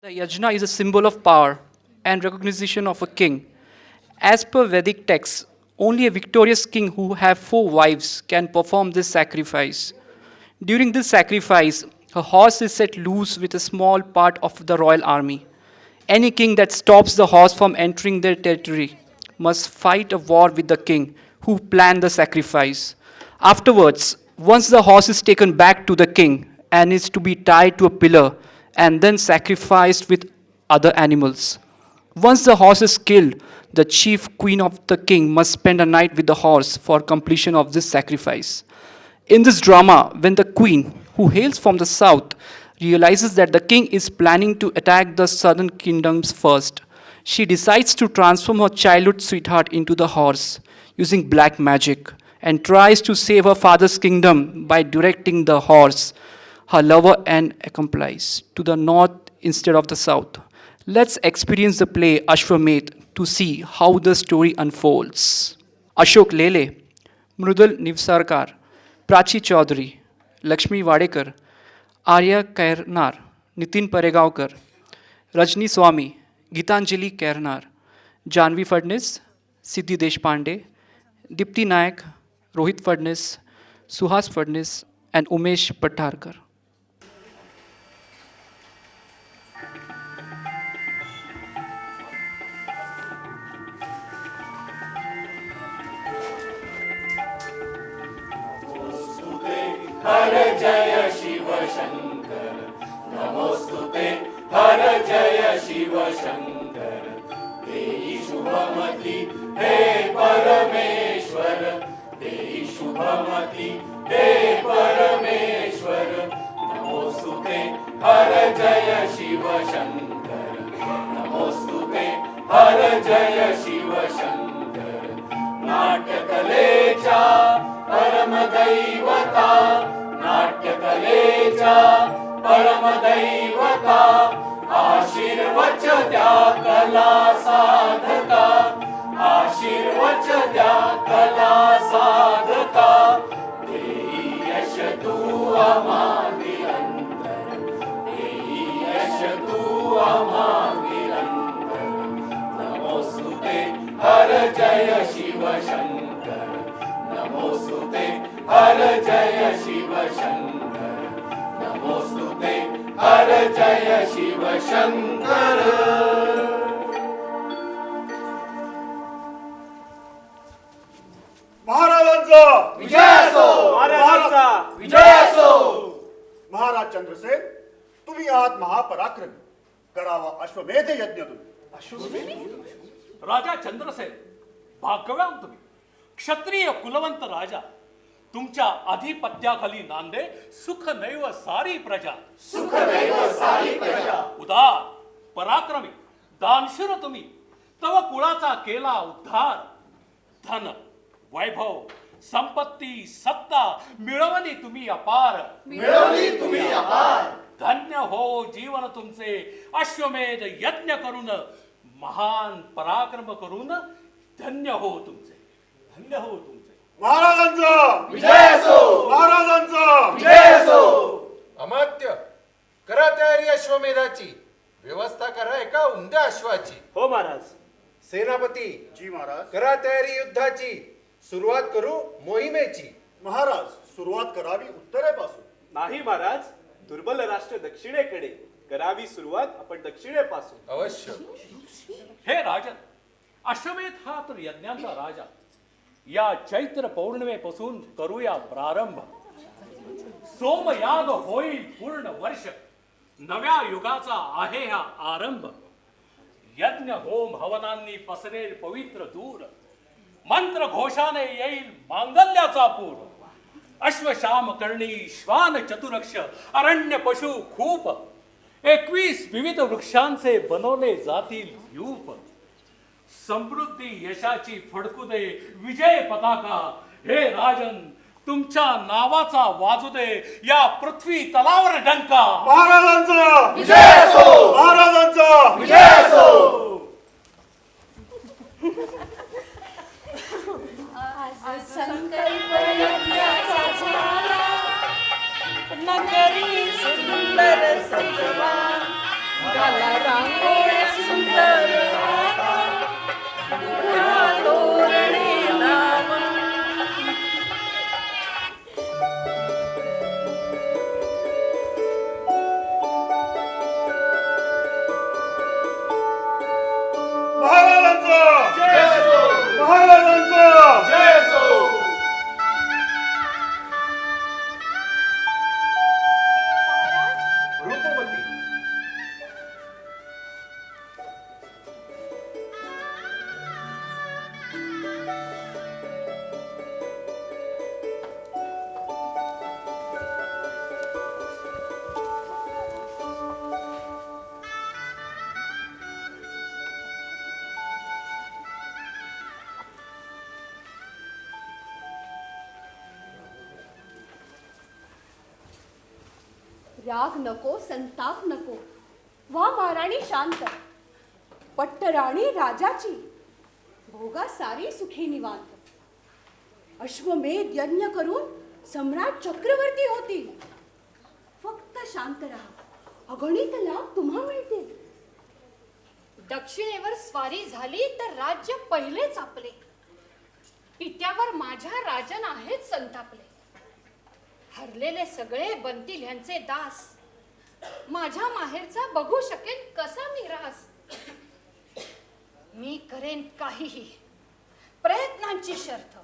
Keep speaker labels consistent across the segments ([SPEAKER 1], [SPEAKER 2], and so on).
[SPEAKER 1] The yajna is a symbol of power and recognition of a king. As per Vedic texts, only a victorious king who have four wives can perform this sacrifice. During this sacrifice, a horse is set loose with a small part of the royal army. Any king that stops the horse from entering their territory must fight a war with the king who planned the sacrifice. Afterwards, once the horse is taken back to the king and is to be tied to a pillar and then sacrificed with other animals. Once the horse is killed, the chief queen of the king must spend a night with the horse for completion of this sacrifice. In this drama, when the queen, who hails from the south, realizes that the king is planning to attack the southern kingdoms first, she decides to transform her childhood sweetheart into the horse using black magic and tries to save her father's kingdom by directing the horse, her lover and accomplice, to the north instead of the south. Let's experience the play Ashwamedh to see how the story unfolds. Ashok Lele, Mrudal Nivsarkar, Prachi Chaudhary, Lakshmi Wadekar, Arya Kairnar, Nitin Paregaonkar, Rajni Swami, Gitanjali Kairnar, Janvi Fadnis, Siddhi Deshpande, Dipti Nayak, Rohit Fadnis, Suhas Fadnis, and Umesh Pattarkar.
[SPEAKER 2] महाराजांचा
[SPEAKER 3] विजय असो
[SPEAKER 2] महाराजांचा
[SPEAKER 3] विजय असो.
[SPEAKER 2] महाराज चंद्रसेन, तुम्ही आहात महापराक्रमी. करावा अश्वमेध यज्ञ तुम्ही.
[SPEAKER 3] राजा चंद्रसेन, भाग्यवान तुम्ही, क्षत्रिय कुलवंत राजा. तुमच्या आधिपत्याखाली नांदे सुख नैव सारी प्रजा. सुख नैव सारी प्रजा. उदार पराक्रमी दानशूर तुम्ही, तव कुळाचा केला उद्धार. धन वैभव संपत्ती सत्ता मिळवली तुम्ही अपार. मिळवली तुम्ही अपार. धन्य हो जीवन तुमचे, अश्वमेध यज्ञ करून महान पराक्रम करून धन्य हो तुमचे. धन्य हो तुमचे.
[SPEAKER 2] महाराजांचा
[SPEAKER 3] विजय असो.
[SPEAKER 2] महाराजांचा
[SPEAKER 3] विजय असो.
[SPEAKER 4] अमात्य, करा तयारी अश्वमेधाची. व्यवस्था करा एका उमद्या अश्वाची.
[SPEAKER 5] हो महाराज.
[SPEAKER 4] सेनापती,
[SPEAKER 2] जी महाराज.
[SPEAKER 4] करा तयारी युद्धाची. सुरुवात करू मोहिमेची.
[SPEAKER 2] महाराज, सुरुवात करावी उत्तरेपासून.
[SPEAKER 5] नाही महाराज, दुर्बल राष्ट्र दक्षिणेकडे. करावी सुरुवात आपण दक्षिणेपासून.
[SPEAKER 4] अवश्य.
[SPEAKER 3] हे राजन, अश्वमेध हा तर यज्ञांचा राजा. या चैत्र पौर्णिमेपासून करूया प्रारंभ. सोमयाग होईल पूर्ण वर्ष. नव्या युगाचा आहे हा आरंभ. यज्ञ होम हवनांनी पसरेल पवित्र दूर. मंत्र घोषाने येईल मांगल्याचा पूर. अश्वशाम करणी श्वान चतुरक्ष अरण्य पशु खूप. 21 विविध वृक्षांचे बनवले जातील यूप. समृद्धी यशाची फडकू दे विजय पताका. हे राजन, तुमच्या नावाचा वाजू दे या पृथ्वी तलावर डंका.
[SPEAKER 2] महाराजांचा
[SPEAKER 3] विजय असो.
[SPEAKER 2] महाराजांचा
[SPEAKER 3] विजय असो.
[SPEAKER 6] संकल्प यज्ञाचा झाला, नगरी सुंदर सजवा.
[SPEAKER 7] राग नको, संताप नको. वा महाराणी शांत. पट्टराणी राजाची, भोगा सारी सुखी निवांत. अश्वमेध यज्ञ करून सम्राट चक्रवर्ती होतील. फक्त शांत राहा, अगणित लाभ तुम्हा मिळतील.
[SPEAKER 6] दक्षिणेवर स्वारी झाली तर राज्य पहिलेच आपले. पित्यावर माझ्या राजन आहेत संतापले. हरलेले सगळे बनतील ह्यांचे दास. माझ्या माहेरचा बघू शकेन कसा मी रास. मी करेन काहीही, प्रयत्नांची शर्थ.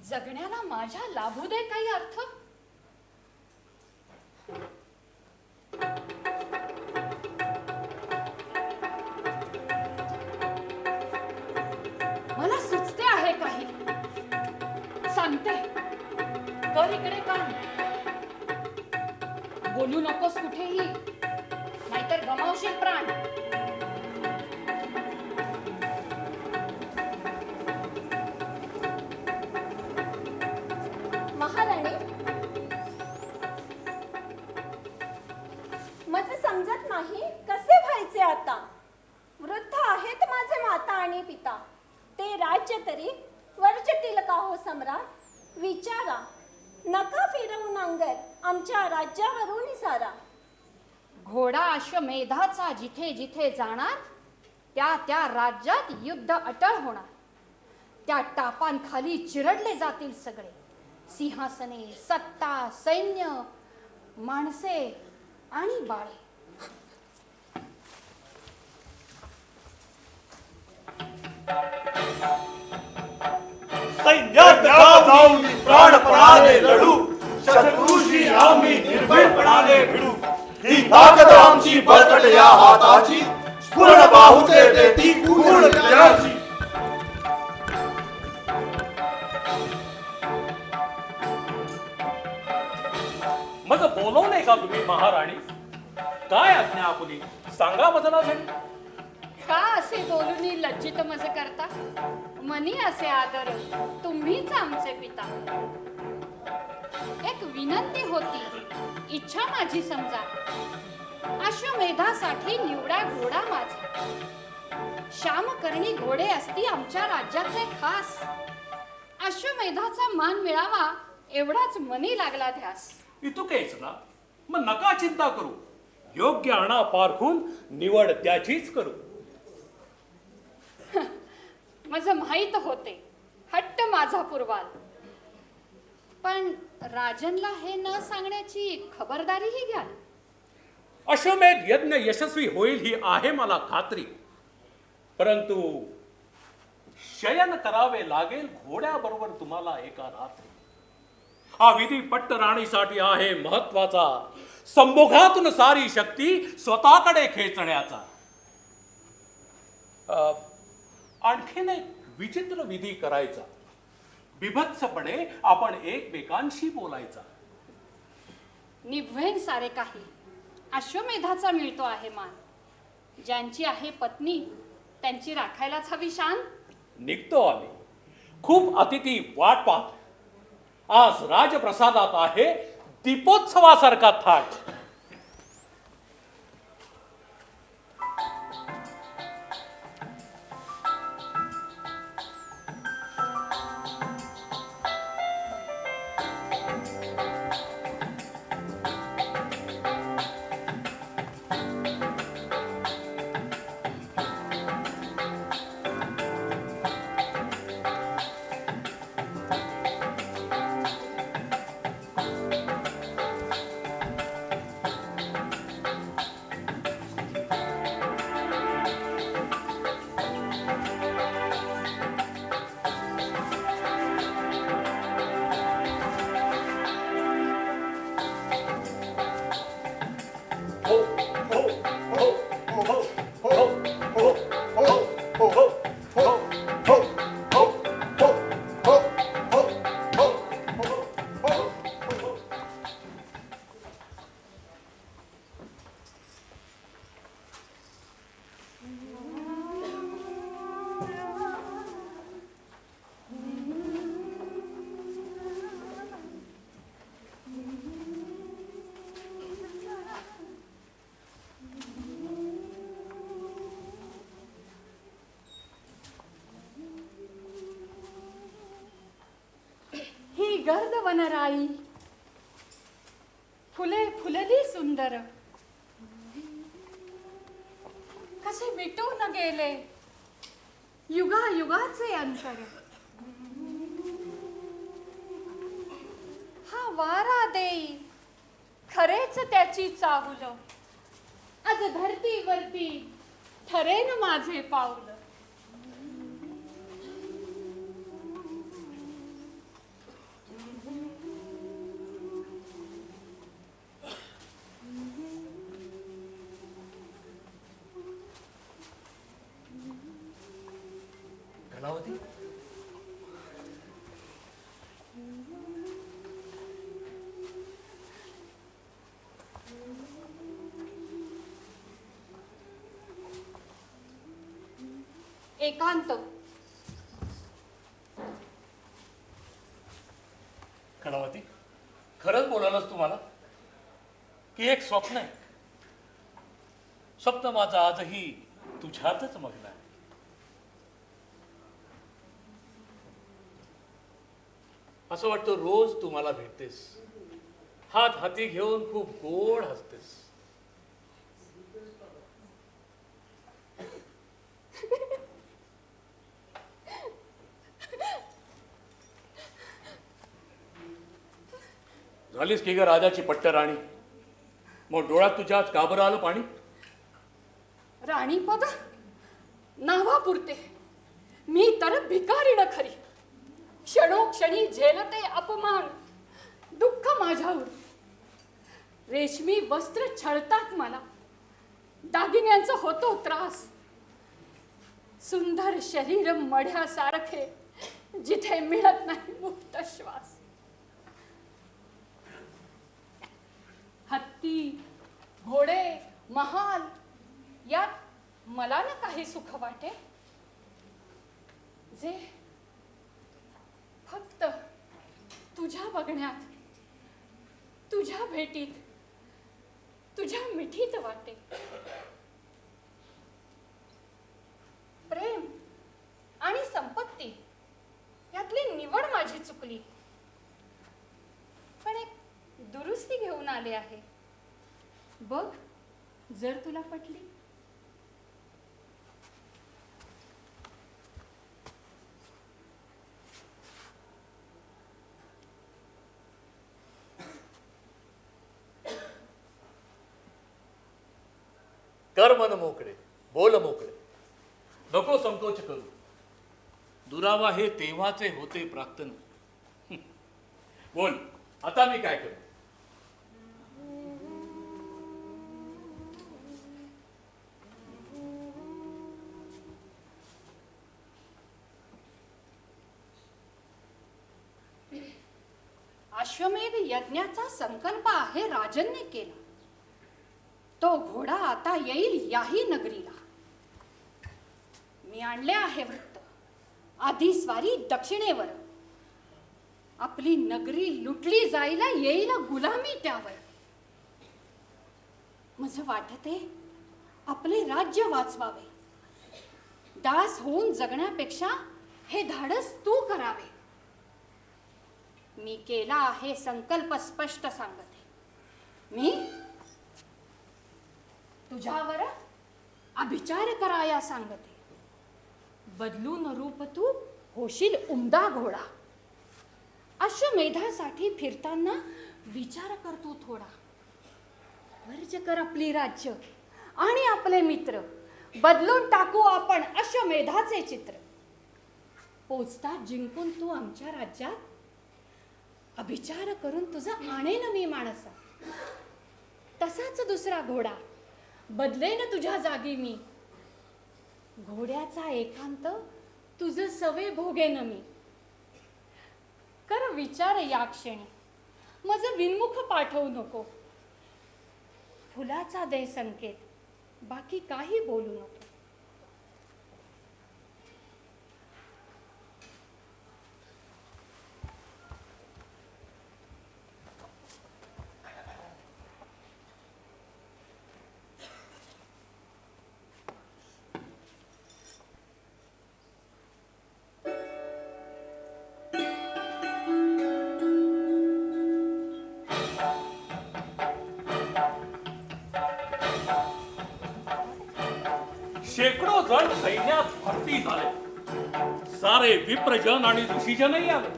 [SPEAKER 6] जगण्याला माझ्या लाभू दे काही अर्थ.
[SPEAKER 7] मला सुचते आहे काही,
[SPEAKER 6] सांगते, कर इकडे कान. बोलू नकोस कुठेही, नाहीतर गमावशील प्राण.
[SPEAKER 8] महाराणी, माझे समजत नाही कसे व्हायचे आता. वृद्ध आहेत माझे माता आणि पिता. ते राज्य तरी वर्चतील का हो सम्राट. विचारा, नका फिरवून अंगर आमच्या राज्यावरून सारा.
[SPEAKER 6] घोडा अश्वमेधाचा जिथे जिथे जाणार, त्या त्या राज्यात युद्ध अटळ होणार. त्या टापांखाली चिरडले जातील सगळे. सिंहासने, सत्ता, सैन्य, माणसे आणि बाळे.
[SPEAKER 2] सैन्यात जाऊन प्राणपणाने लढू. शत्रूशी आम्ही निर्भयपणाने भिडू. ही ताकद आमची बळकट या हाताची. स्फुरण बाहूचे देती पूर्ण विजयाची.
[SPEAKER 3] मग बोलवले का तुम्ही महाराणी? काय आज्ञा आपली सांगा बदला झाली.
[SPEAKER 6] का असे बोलून लज्जित मज करता. मनी असे आदर, तुम्हीच आमचे पिता. एक विनंती होती, इच्छा माझी समजा. अश्वमेधासाठी निवडा घोडा माझा. श्यामकर्णी घोडे असती आमच्या राज्याचे खास. अश्वमेधाचा मान मिळावा एवढाच मनी लागला ध्यास.
[SPEAKER 3] इतुकेच ना, मग नका चिंता करू. योग्य आणा पारखून निवड त्याचीच करू.
[SPEAKER 6] माझं माहित होते, हट्ट माझा पुरवाल. पण राजनला हे न सांगण्याची खबरदारीही घ्याल.
[SPEAKER 3] अश्वमेध यज्ञ यशस्वी होईल ही आहे मला खात्री. परंतु शयन करावे लागेल घोड्याबरोबर तुम्हाला एका रात्री. हा विधी पट्टराणीसाठी आहे महत्वाचा. संभोगातून सारी शक्ती स्वतःकडे खेचण्याचा. आणखीन एक विचित्र विधी करायचा. बिभत्सपणे आपण एकमेकांशी बोलायचा.
[SPEAKER 6] निभवेन सारे काही. अश्वमेधाचा मिळतो आहे मान. ज्यांची आहे पत्नी त्यांची राखायलाच हवी शान.
[SPEAKER 3] निघतो आम्ही. खूप अतिथी वाट पाहत. आज राजप्रसादात आहे दीपोत्सवासारखा थाट.
[SPEAKER 6] वनराई, फुले फुलली सुंदर, कसे मिटून गेले युगायुगाचे अंतर. हा वारा देई खरेच त्याची चाहुल, आज धरतीवरती ठरेन माझे पाऊल.
[SPEAKER 3] कलावती,
[SPEAKER 6] एकांत.
[SPEAKER 3] कलावती, खरंच बोलायलाच तुम्हाला की एक स्वप्न आहे. स्वप्न माझं आजही तुझ्यातच मग्न आहे. असं वाटतं रोज तू मला भेटतेस, हात हाती घेऊन खूप गोड हसतेस. झालीस की ग राजाची पट्टराणी, मग डोळ्यात तुझ्याच का बरं आलं पाणी?
[SPEAKER 6] राणीपद नावापुरते मी तर भिकारीण खरी, क्षणोक्षणी झेलते अपमान दुःख माझ्यावर. रेशमी वस्त्र छळतात मला, दागिन्यांचा होतो त्रास. सुंदर शरीर मढ्यासारखे जिथे मिळत नाही मुक्त श्वास. हत्ती घोडे महाल यात मला ना काही सुख वाटे, जे फक्त तुझ्या बघण्यात, तुझ्या भेटीत, तुझ्या मिठीत वाटे. प्रेम आणि संपत्ती यातली निवड माझी चुकली, पण एक दुरुस्ती घेऊन आले आहे. बघ जर तुला पटली.
[SPEAKER 3] कर मन मोकळे, बोल मोकळे, नको संकोच करू. दुरावा हे तेव्हाचे होते प्राक्तन. बोल आता मी काय करू?
[SPEAKER 6] अश्वमेध यज्ञाचा संकल्प आहे राजनने केला. तो घोडा आता येईल याही नगरीला. मी आणले आहे वृत्त, आधी स्वारी दक्षिणेवर. आपली नगरी लुटली जायला येईल गुलामी त्यावर. माझं वाटते आपले राज्य वाचवावे. दास होऊन जगण्यापेक्षा हे धाडस तू करावे. मी केला आहे संकल्प स्पष्ट सांगते. मी तुझ्यावर अभिचार कराया सांगते. बदलून रूप तू होशील उमदा घोडा. अश्वमेधासाठी फिरताना विचार करतो थोडा. वर्ज कर आपली राज्य आणि आपले मित्र. बदलून टाकू आपण अश्वमेधाचे चित्र. पोचता जिंकून तू आमच्या राज्यात. अभिचार करून तुझा आणेन मी माणसा. तसाच दुसरा घोडा बदलेन तुझ्या जागी मी. घोड्याचा एकांत तुझं सवे भोगेन मी. कर विचार या क्षणी, माझं विनमुख पाठवू नको. फुलाचा दे संकेत, बाकी काही बोलू नको.
[SPEAKER 3] शेकडो जण सैन्यात भरती झाले. सारे विप्रजन आणि ऋषीजनही आले.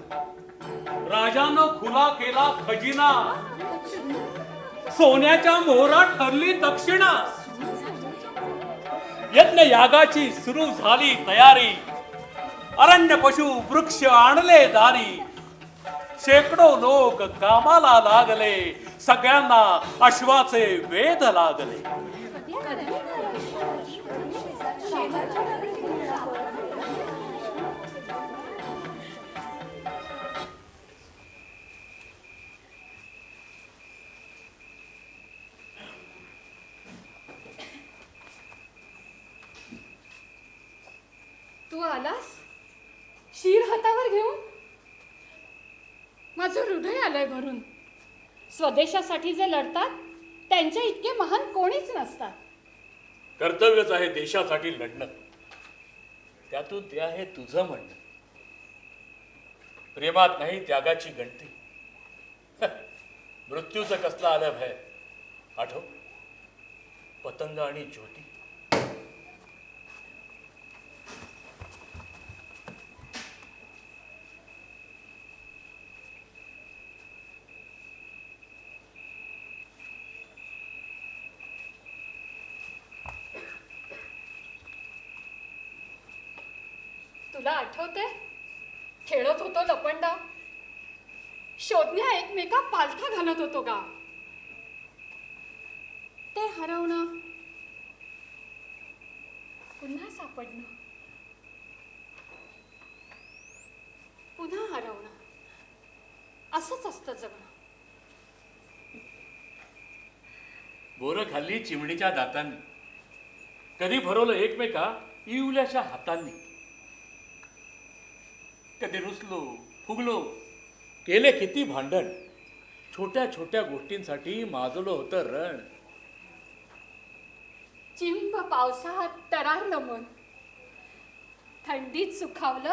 [SPEAKER 3] राजानं खुला केला खजिना. सोन्याच्या मोहरात ठरली दक्षिणा. यज्ञ यागाची सुरू झाली तयारी. अरण्य पशु वृक्ष आणले दारी. शेकडो लोक कामाला लागले. सगळ्यांना अश्वाचे वेध लागले.
[SPEAKER 6] तू आलास शीर हातावर घेऊन. माझं हृदय आलंय भरून. स्वदेशासाठी जे लढतात त्यांच्या इतके महान कोणीच नसतात.
[SPEAKER 3] कर्तव्यच आहे देशासाठी लढणं. त्यातून ते आहे तुझं म्हणणं. प्रेमात नाही त्यागाची गणती. मृत्यूचं कसलं आलं भय. आठव पतंग आणि ज्योती.
[SPEAKER 6] तुला आठवते खेळत होतो लपंडाव. शोधण्या एकमेका पालथा घालत होतो गाव. ते हरवणं पुन्हा सापडणं पुन्हा हरवणं असंच असतं जगणं.
[SPEAKER 3] बोरं खाल्ली चिमणीच्या दातांनी. कधी भरवलं एकमेका इवल्याच्या हातांनी. कधी रुसलो फुगलो केले किती भांडण. छोट्या छोट्या गोष्टींसाठी माजलं होतं रण.
[SPEAKER 6] चिंब पावसात तरारलं मन. थंडीत सुखावलं